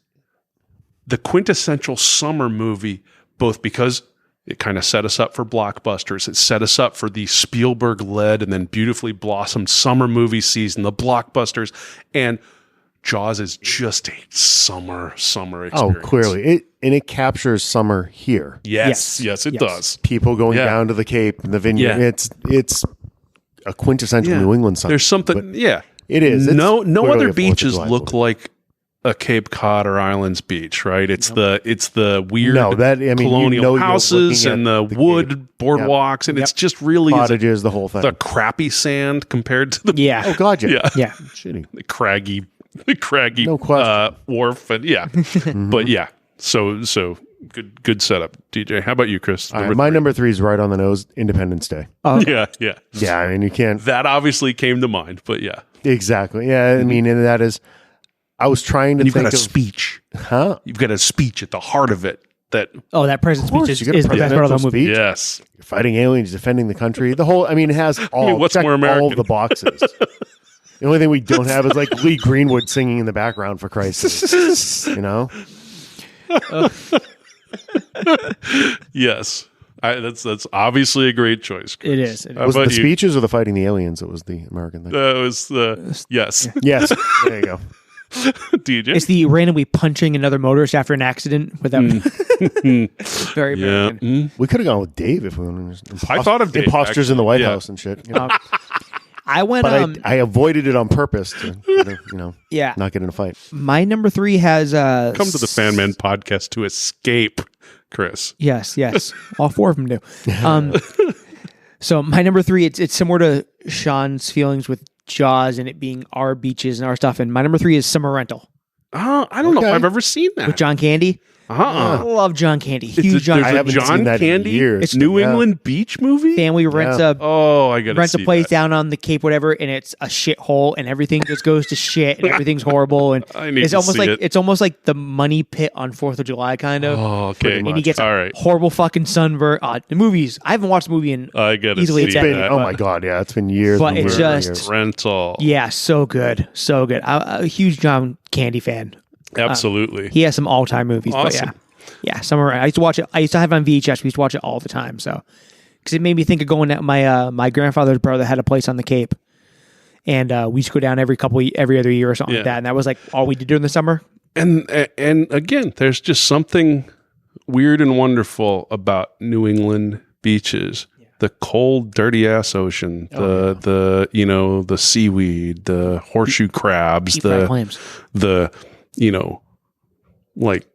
the quintessential summer movie, both because it kind of set us up for blockbusters. It set us up for the Spielberg-led and then beautifully blossomed summer movie season, the blockbusters, and Jaws is just a summer experience. Oh, clearly. It captures summer here. Yes, it does. People going down to the Cape and the vineyard. Yeah. It's a quintessential New England summer. There's something, It is. No It's clearly other a 4th of beaches July look movie. like a Cape Cod or Islands beach, right? It's the weird colonial houses and the wood boardwalks, and it's just really cottages, the whole thing. the crappy sand compared to the Oh God, yeah. Shitty. the craggy No question. wharf, and but so good setup, DJ. How about you, Chris? All right, my number 3 is right on the nose. Independence Day. Yeah. Yeah, I mean you can't. That obviously came to mind, but yeah. Exactly. Yeah, I mean, and that is. I was trying to You've think got a of speech. huh. You've got a speech at the heart of it. That that president's course, speech you got a is the best part of the presidential movie. speech. yes, You're fighting aliens, defending the country. The whole. I mean, it has all. what's check more all American? of the boxes. The only thing we don't have is like Lee Greenwood singing in the background. For Christ's sake, you know. yes. That's obviously a great choice, Chris. It is. How Was it about the you? speeches or the fighting the aliens? It was the American thing. That was the yes, Yes. There you go. DJ. It's the randomly punching another motorist after an accident without very yeah. American. We could have gone with Dave if we wanted. I thought of Dave, imposters in the White actually. House and shit. You know? I went But I avoided it on purpose to, not get in a fight. my number 3 has Come to the Fan Man podcast to escape, Chris. Yes. All 4 of them do. So my number 3, it's similar to Sean's feelings with Jaws and it being our beaches and our stuff. And my number 3 is Summer Rental I don't know if Okay. I've ever seen that. with John Candy. Uh-uh. I love John Candy. It's Huge John there's I a haven't Candy. seen John that in Candy years. It's New Yeah. England beach movie. Family rents Yeah. a Oh, I gotta rents a see place that. down on the Cape, whatever, and it's a shithole, and everything just goes to shit, and everything's horrible, and I need it's to almost see like it. it's almost like the money pit on 4th of July, kind of. Oh, okay. And he gets All a right. horrible fucking sunburn. The movies. I haven't watched the movie in I gotta easily see a decade, that. Oh my God, yeah, it's been years. But and it's years and just- years. Rental. yeah, so good. I'm a huge John Candy fan. Absolutely. He has some all time movies, Awesome. but yeah, Summer. I used to watch it. I used to have it on VHS. We used to watch it all the time. So because it made me think of going. My grandfather's brother had a place on the Cape, and we used to go down every other year or something like Yeah. that. And that was like all we did during the summer. And again, there's just something weird and wonderful about New England beaches. The cold, dirty ass ocean, the seaweed, the horseshoe crabs, Deep fried clams. the like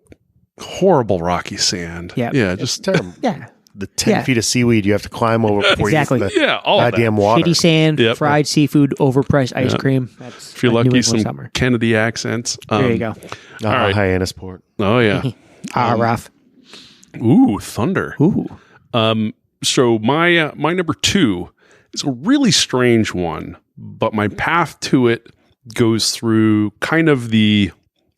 horrible rocky sand. Yeah. Yeah, just Terrible. Yeah, The 10 Yeah. feet of seaweed you have to climb over before Exactly. you get to the all of that. goddamn water. shitty sand, Yep. fried seafood, overpriced ice cream. That's If you're like New lucky, England some summer. Kennedy accents. There you go. All right. Hyannisport. Oh yeah. Ralph. Ooh, thunder. Ooh. So my number 2 is a really strange one, but my path to it goes through kind of the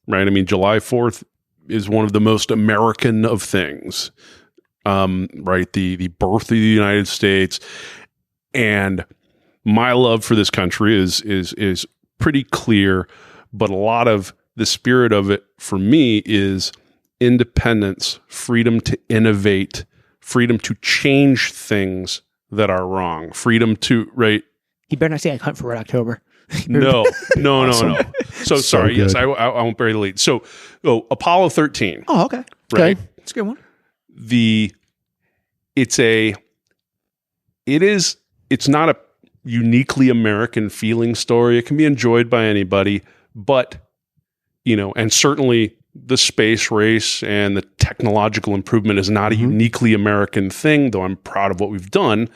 right. I mean, July 4th is one of the most American of things, right? The birth of the United States, and my love for this country is pretty clear. But a lot of the spirit of it for me is independence, freedom to innovate, freedom to change things that are wrong, freedom to You better not say I hunt for Red October. No. So sorry. good. Yes, I won't bury the lead. So, Apollo 13. Oh, okay. Right. That's a good one. It's not a uniquely American feeling story. It can be enjoyed by anybody, but and certainly the space race and the technological improvement is not a uniquely American thing, though I'm proud of what we've done.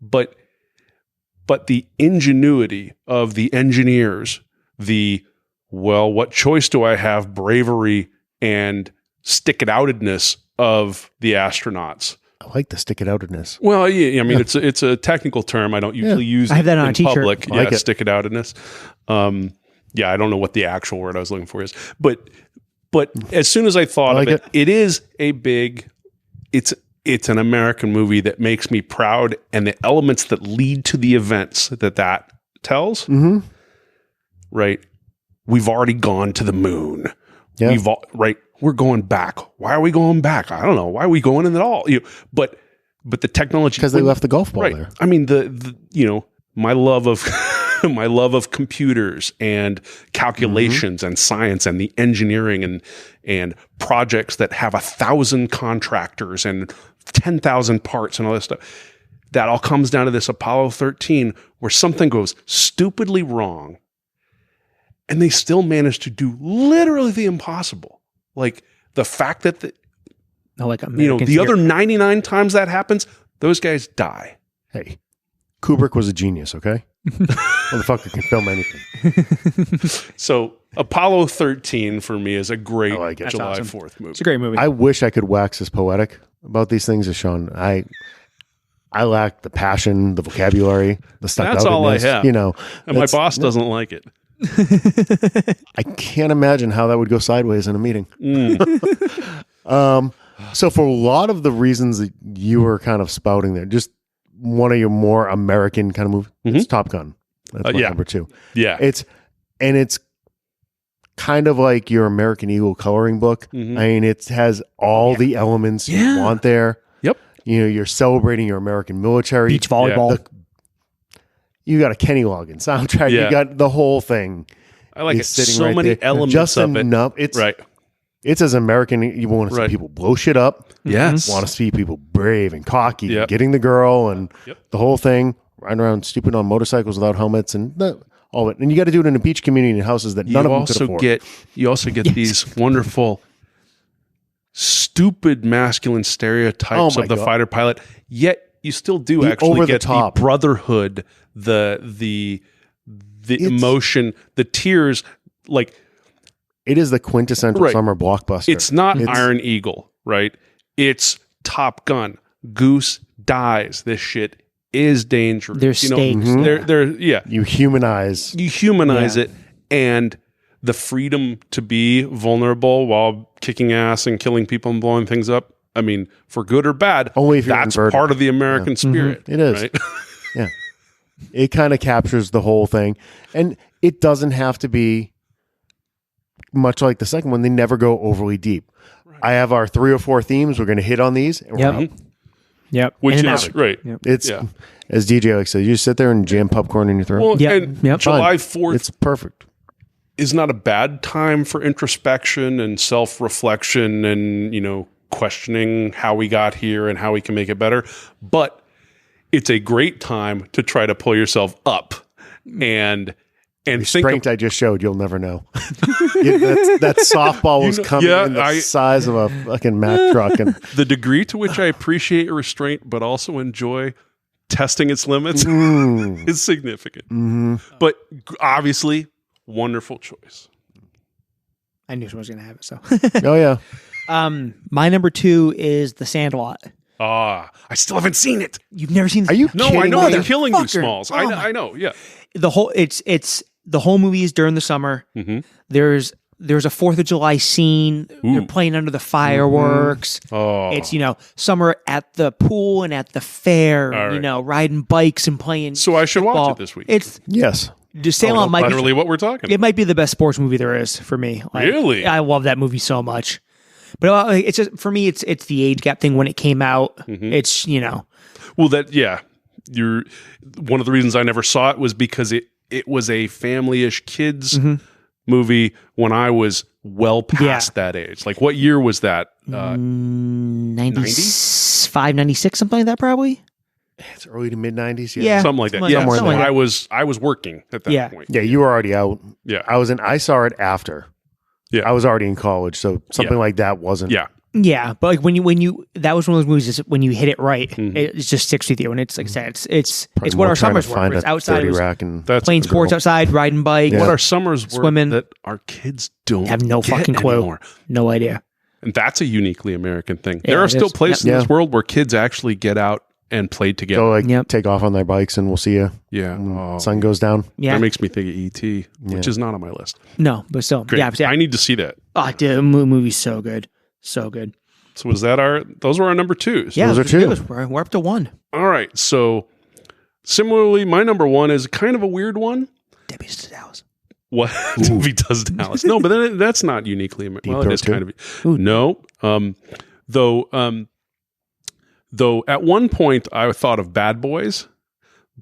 But the ingenuity of the engineers, what choice do I have? Bravery and stick-it-outedness of the astronauts. I like the stick-it-outedness. Well, yeah, I mean, it's a technical term. I don't usually use it I have that on a in t-shirt. public. I like it. Stick-it-outedness. I don't know what the actual word I was looking for is. But as soon as I thought like of it, it is a big, it's an American movie that makes me proud, and the elements that lead to the events that tells, right, we've already gone to the moon. Yeah. We're going back. Why are we going back? I don't know. Why are we going in at all? But the technology, because they left the golf ball there. I mean, my love of my love of computers and calculations and science and the engineering and projects that have 1,000 contractors and 10,000 parts and all this stuff. That all comes down to this Apollo 13 where something goes stupidly wrong and they still manage to do literally the impossible. Like the fact that the other 99 times that happens, those guys die. Hey, Kubrick was a genius, okay? Motherfucker can film anything. So Apollo 13 for me is a great July awesome. 4th movie. It's a great movie. I wish I could wax as poetic about these things as Sean. I lack the passion, the vocabulary, the stuck That's all I have. And my boss doesn't like it. I can't imagine how that would go sideways in a meeting. So for a lot of the reasons that you were kind of spouting there, just one of your more American kind of movies, it's Top Gun. That's my number 2. Yeah. It's kind of like your American Eagle coloring book. I mean, it has all the elements you want there. Yep. You're celebrating your American military. Beach volleyball. You got a Kenny Loggins soundtrack. Yeah. You got the whole thing. I like it. Sitting So right many there. elements just of enough. it. Right. It's as American. You want to see people blow shit up. Yes. Want to see people brave and cocky, Yep. getting the girl and Yep. the whole thing, riding around stupid on motorcycles without helmets and all of it. And you got to do it in a beach community in houses that none of them could afford. You also get these wonderful, stupid masculine stereotypes of the fighter pilot. Yet you still do actually get the brotherhood, the emotion, the tears. Like it is the quintessential summer blockbuster. It's not Iron Eagle, right? It's Top Gun. Goose dies. This shit is dangerous. There's stakes. You humanize. It, and the freedom to be vulnerable while kicking ass and killing people and blowing things up. I mean, for good or bad, only if that's part of the American spirit. It is. Right? Yeah. It kind of captures the whole thing. And it doesn't have to be much like the second one. They never go overly deep. Right. I have our 3 or 4 themes. We're going to hit on these. And we're out. Yep. Which is right. Yep. It's as DJ like said, you just sit there and jam popcorn in your throat. Well, and July 4th it's perfect. Is not a bad time for introspection and self-reflection and, questioning how we got here and how we can make it better. But it's a great time to try to pull yourself up and think strength I just showed, you'll never know. that softball was coming in the size of a fucking Mack truck. And the degree to which I appreciate restraint, but also enjoy testing its limits is significant. But obviously, wonderful choice. I knew someone was going to have it. So, oh yeah. My number 2 is The Sandlot. I still haven't seen it. You've never seen? Are you? No, kidding I know. me? You're killing you, Smalls. I know. Yeah. The whole the whole movie is during the summer. There's a 4th of July scene. They're playing under the fireworks. It's summer at the pool and at the fair. Right. Riding bikes and playing. So I should watch it this week. Yes. Just Sandlot might literally what we're talking. It might be the best sports movie there is for me. Really, I love that movie so much. But it's just for me. It's the age gap thing when it came out. It's Well, you're one of the reasons I never saw it was because it was a family-ish kids movie when I was well past that age. Like what year was that? 95, 96, something like that probably. It's early to mid 90s. Yeah. Something like that. I was working at that point. Yeah, you were already out. Yeah. I saw it after. Yeah. I was already in college, so something like that wasn't. Yeah. Yeah, but like when you that was one of those movies when you hit it right, it just sticks with you, and it's like I said, it's what our summers were. It's outside, playing sports outside, riding bike. What our summers were swimming that our kids don't have no fucking clue, anymore. No idea. And that's a uniquely American thing. There are still places in this world where kids actually get out and play together. Go take off on their bikes, and we'll see you. Yeah, sun goes down. Yeah, that makes me think of E.T., which is not on my list. No, but still, great. Yeah, I need to see that. Oh, dude, the movie's so good. So good. So was that those were our number 2s? Yeah, those are 2. We're up to 1. All right. So similarly, my number 1 is kind of a weird one. Debbie's house. what if he does Dallas? No, but then that's not uniquely American. Well, it is kind of. No, though at one point I thought of Bad Boys,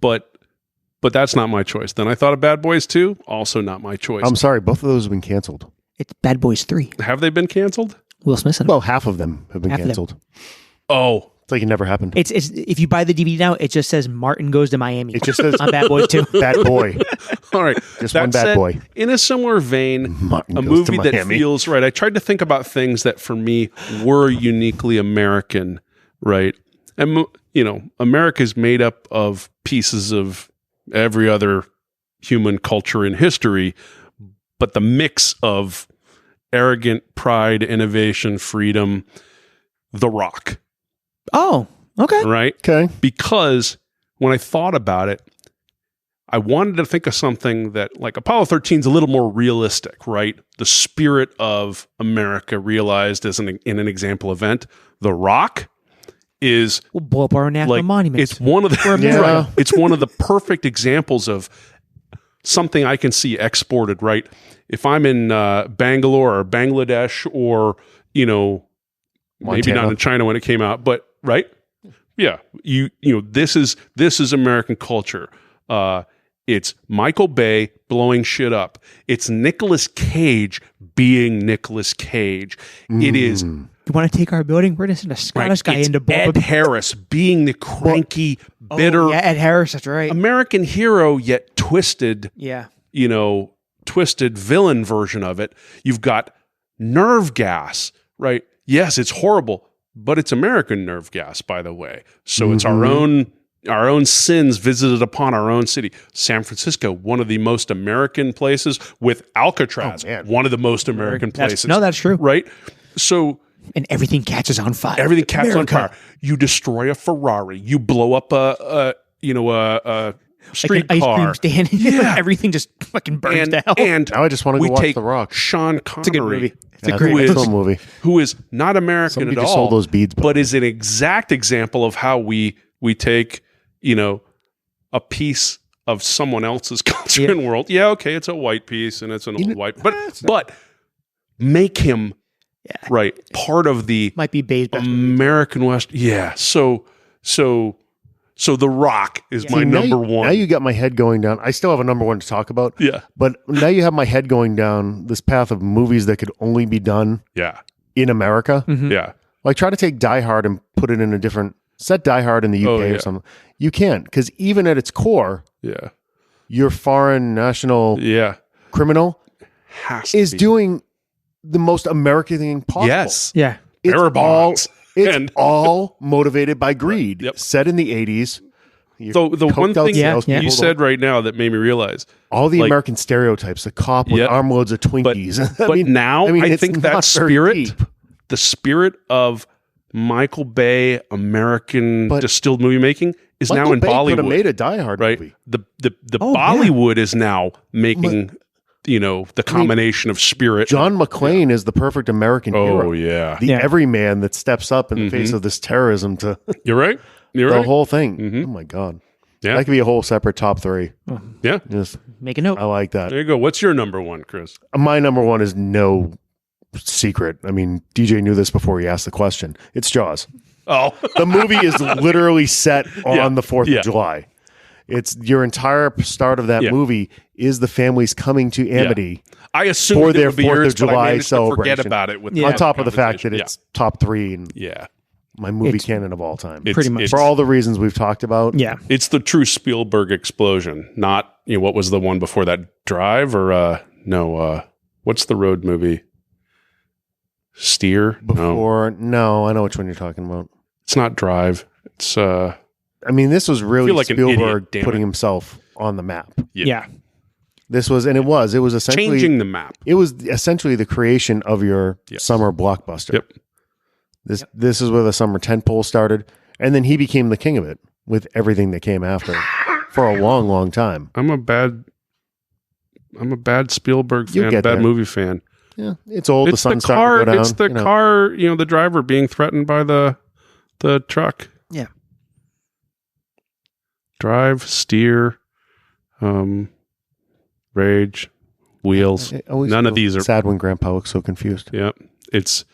but that's not my choice. Then I thought of Bad Boys 2, also not my choice. I'm sorry, both of those have been canceled. It's Bad Boys 3. Have they been canceled? Will Smith. Well, half of them have been canceled. Oh. It's like it never happened. It's if you buy the DVD now, it just says Martin Goes to Miami. It just says on Bad Boys 2. Bad Boy. All right. Just one bad boy. In a similar vein, Martin a Goes to movie that Miami. feels right. I tried to think about things that for me were uniquely American, right? And, America's made up of pieces of every other human culture in history, but the mix of arrogant pride, innovation, freedom, The Rock. Oh, okay. Right? Okay. Because when I thought about it, I wanted to think of something that, like, Apollo 13 is a little more realistic, right? The spirit of America realized in an example event. The Rock is We'll blow up our national monuments. it's one of the Yeah. right, it's one of the perfect examples of something I can see exported, right? If I'm in Bangalore or Bangladesh or maybe Montana. not in China when it came out, but right? Yeah, this is American culture. It's Michael Bay blowing shit up. It's Nicolas Cage being Nicolas Cage. It is you want to take our building? We're just a Scottish guy it's into Ed Harris being the cranky, bitter yeah, Ed Harris. That's right. American hero, yet twisted. Yeah. Twisted villain version of it. You've got nerve gas, right? Yes, it's horrible, but it's American nerve gas, by the way. So it's our own sins visited upon our own city. San Francisco, one of the most American places, with Alcatraz, one of the most American places. That's true. Right? So And everything catches on fire. everything catches on America. fire. You destroy a Ferrari. You blow up a street like an car. ice cream stand. Yeah. Everything just fucking burns to hell. And Now I just want to we go watch take The Rock. Sean Connery. It's a good movie. It's a Yeah, great it's a who is- cool movie. who is not American Somebody at just all, sold those beads, but is an exact example of how we take a piece of someone else's culture and world. Yeah, okay, it's a white piece and it's an old white, but make him right part of the Might be Bay's best movie. American West. Yeah, so The Rock is my See, now number you- one. Now you got my head going down. I still have a number one to talk about. Yeah, But now you have my head going down this path of movies that could only be done yeah, in America. yeah. Like try to take Die Hard and put it in a different set. Die Hard in the UK or something. You can't, because even at its core, Yeah, your foreign national yeah. criminal Has is to be. doing the most American thing possible. Yes, Yeah. It's Bearer all, bonds. it's And- all motivated by greed. Yep. Set in the 80s. So the one coked out thing salespeople, you said right now that made me realize, all the like- American stereotypes, the cop with Yep. armloads of Twinkies. but now I it's think not that very spirit, deep. the spirit of Michael Bay American But distilled movie making is Michael now in Bay could have Bollywood, made a Die Hard right? movie. The Oh, Bollywood is now making the combination of spirit. John McClane is the perfect American hero. Oh yeah, The everyman that steps up in the face of this terrorism to you're right. You're the right. whole thing. Mhm. Oh my God. Yeah. That could be a whole separate top three. Yeah, Just, Make a note. I like that. there you go. What's your number one, Chris? My number one is no secret. I mean, DJ knew this before he asked the question. It's Jaws. Oh, The movie is literally set on Yeah. the 4th Yeah. of July. It's your entire start of that Yeah. movie is the families coming to Amity I assumed for it their would be 4th yours, of but I July managed to forget celebration. about it with Yeah. on top of the fact that conversation. it's top 3 and yeah. my movie It's- canon of all time. It's- Pretty much. it's- For all the reasons we've talked about. Yeah. It's the true Spielberg explosion, not what was the one before that, Drive or what's the road movie? Steer? No, Before, no, I know which one you're talking about. it's not Drive. It's I mean, this was really feel like an idiot, Spielberg damn putting it. himself on the map. Yeah. This was, and it was essentially changing the map. It was essentially the creation of your Yes. summer blockbuster. Yep. This is where the summer tentpole started, and then he became the king of it with everything that came after for a long, long time. I'm a bad Spielberg You'll fan, get bad there. movie fan. Yeah, it's old. It's the sun's the car. starting to go down. It's the you know. car. The driver being threatened by the truck. Yeah. Drive, Steer, Rage. wheels. It always None of feels these are. sad when Grandpa looks so confused. Yeah, it's.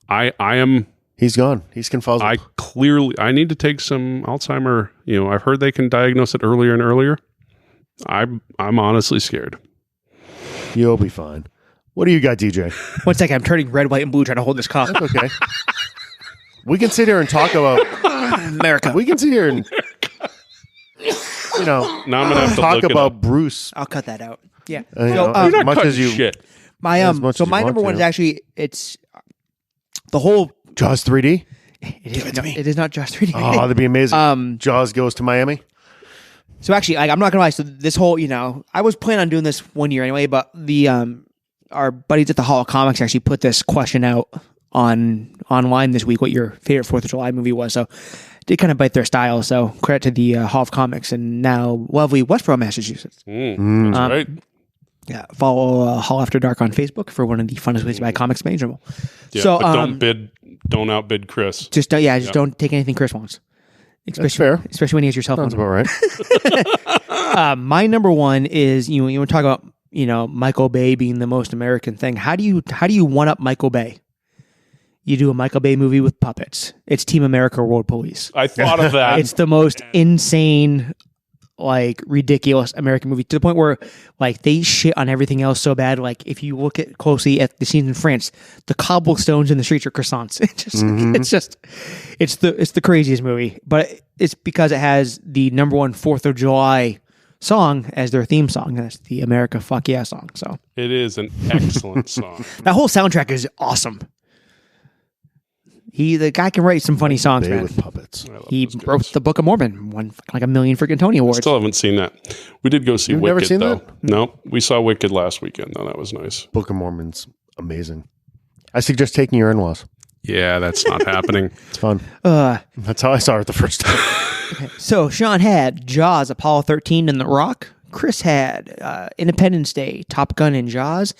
I am. He's gone. He's confuzzled. I need to take some Alzheimer. I've heard they can diagnose it earlier and earlier. I'm honestly scared. You'll be fine. What do you got, DJ? 1 second, I'm turning red, white, and blue trying to hold this cup. That's okay. We can sit here and talk about America. We can sit here and now I'm gonna have to talk look it about up. Bruce. I'll cut that out. Yeah. You're So, not much as you shit. my as much so as you my want number one to. is actually it's the whole. Jaws 3D. It is not just 3D. Oh, that'd be amazing. Jaws goes to Miami. So actually, I'm not gonna lie. So this whole, I was planning on doing this one year anyway, but the our buddies at the Hall of Comics actually put this question out online this week. What your favorite 4th of July movie was? So did kind of bite their style. So credit to the Hall of Comics and now lovely Westboro, Massachusetts. That's right. Yeah, follow Hall After Dark on Facebook for one of the funnest ways to buy comics imaginable. Yeah, So but don't outbid Chris. Just don't take anything Chris wants. That's fair. Especially when he has your cell phone. Sounds about right. My number one is you want to talk about Michael Bay being the most American thing. How do you one up Michael Bay? You do a Michael Bay movie with puppets. It's Team America World Police. I thought of that. It's the most insane, ridiculous American movie to the point where they shit on everything else so bad. If you look at closely at the scenes in France, the cobblestones in the streets are croissants. It's the craziest movie, but it's because it has the number one 4th of July song as their theme song. And that's the America Fuck Yeah song. So it is an excellent song. that whole soundtrack is awesome. The guy can write some funny songs, Bay man. with puppets. He wrote the Book of Mormon, won like 1 million freaking Tony Awards. Still haven't seen that. We did go see You've Wicked, never seen though. that? No, we saw Wicked last weekend, though. That was nice. Book of Mormon's amazing. I suggest taking your in-laws. Yeah, that's not happening. It's fun. That's how I saw it the first time. Okay. So Sean had Jaws, Apollo 13, and The Rock. Chris had Independence Day, Top Gun, and Jaws.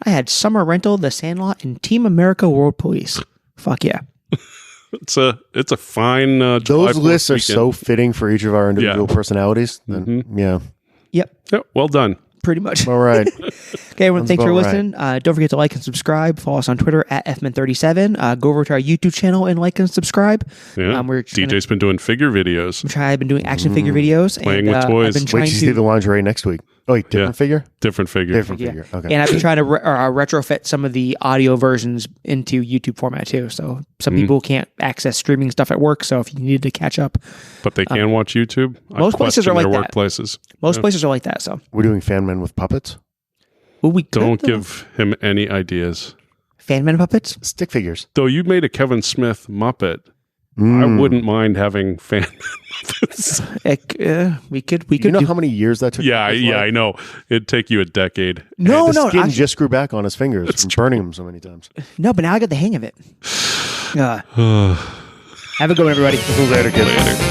I had Summer Rental, The Sandlot, and Team America World Police. Fuck yeah. It's a fine July Those 4th lists are weekend. so fitting for each of our individual personalities. Then, yeah. Yep. Yeah, well done. Pretty much. All right. Okay, everyone, thanks for about listening. Don't forget to like and subscribe. Follow us on Twitter at FMN37. Go over to our YouTube channel and like and subscribe. Yeah. DJ's been doing figure videos. I've been doing action figure videos. Playing and, with toys. I've been Wait trying till you see the lingerie next week. Oh, wait, different figure? Different figure. Different Yeah. figure. Okay. And I've been trying to retrofit some of the audio versions into YouTube format too. So some people can't access streaming stuff at work. So if you need to catch up, But they can watch YouTube. most places are like their that. workplaces. most places are like that. So We're doing fan men with puppets? well, we could, Don't though. give him any ideas. Fan man puppets. Stick figures. Though you made a Kevin Smith Muppet, I wouldn't mind having fan Muppets. We could. You know do. how many years that took? Yeah, to yeah, I know. It'd take you a decade. No, The skin actually- just grew back on his fingers from burning them so many times. no. But now I got the hang of it. Have a good one, everybody. Later, kid. Later.